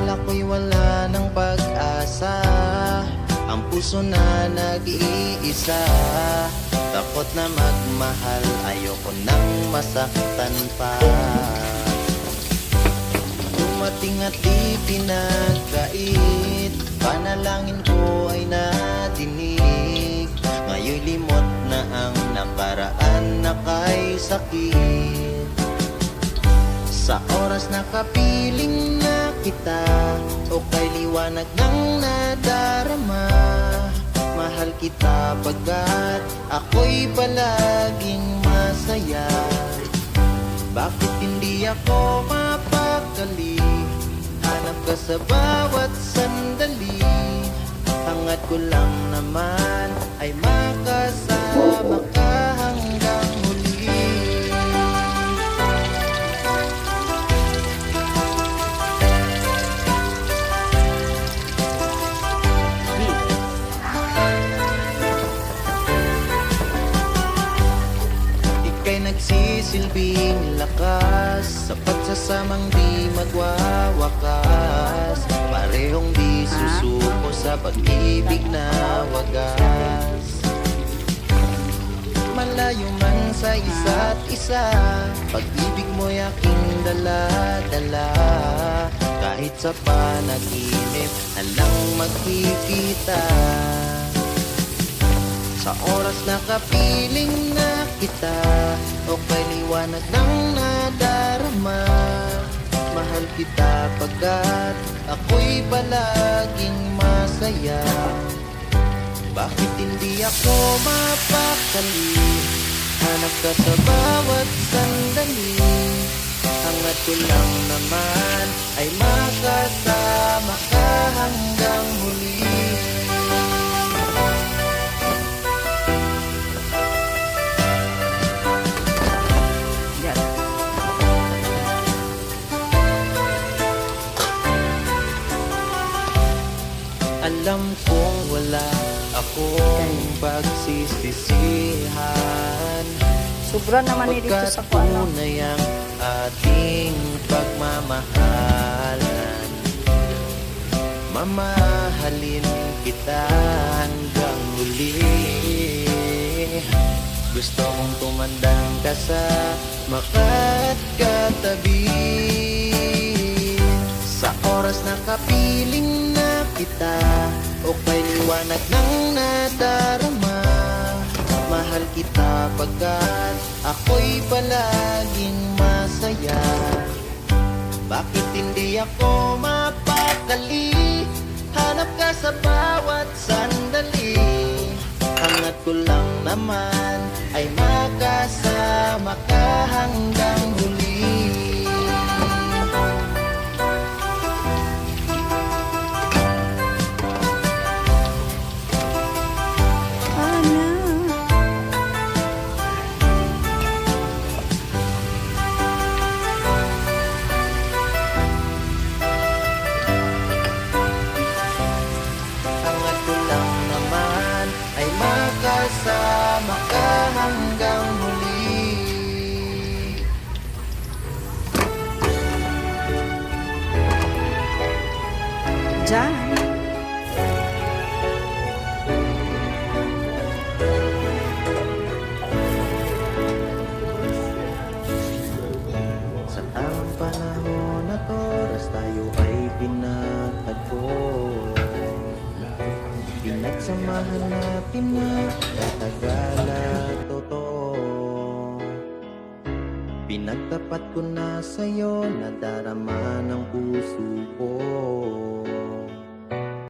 Akala ko'y wala ng pag-asa, ang puso na nag-iisa. Takot na magmahal, ayoko nang masaktan pa. Dumating at di pinagkait, panalangin ko ay nadinig. Ngayon'y limot na ang nakaraan na kay sakit. Sa oras na kapiling na kita, o kay liwanag ng nadarama, mahal kita pagkat ako'y palaging masaya. Bakit hindi ako mapakali? Hanap ka sa bawat sandali. Hangad ko lang naman ay makasama ka hanggang huli. Ika'y nagsisilbing lakas, sa pagsasamang di magwawakas. Parehong di susuko sa pag-ibig na wagas. Malayo man sa isa't isa, pag-ibig mo'y aking dala-dala. Kahit sa panaginip, alang magkikita. Sa oras na kapiling na kita, o kay liwanag ng nadarama, mahal kita pagkat ako'y palaging masaya. Bakit hindi ako mapakali? Hanap ka sa bawat sandali. Hangad ko lang naman ay makasama ka hanggang huli. Alam kong wala akong pagsisisihan, Sobra naman ni dito sa kuano. tunay ang ating pagmamahalan. Mamahalin kita hanggang huli. Gusto kong tumandang ka sa makat katabi. Sa oras na kapiling na kita, o kay liwanag ng nadarama, mahal kita pagkat ako'y palaging masaya. Bakit hindi ako mapakali? Hanap ka sa bawat sandali. Hangad ko lang naman ay makasama ka hanggang huli. Kasama ka hanggang huli. Diyan. Sa tamang panahon at oras tayo ay pinatagpo. Pinagsamahan natin na katagal at totoo. Pinagtapat ko na sa'yo, nadarama ng puso ko.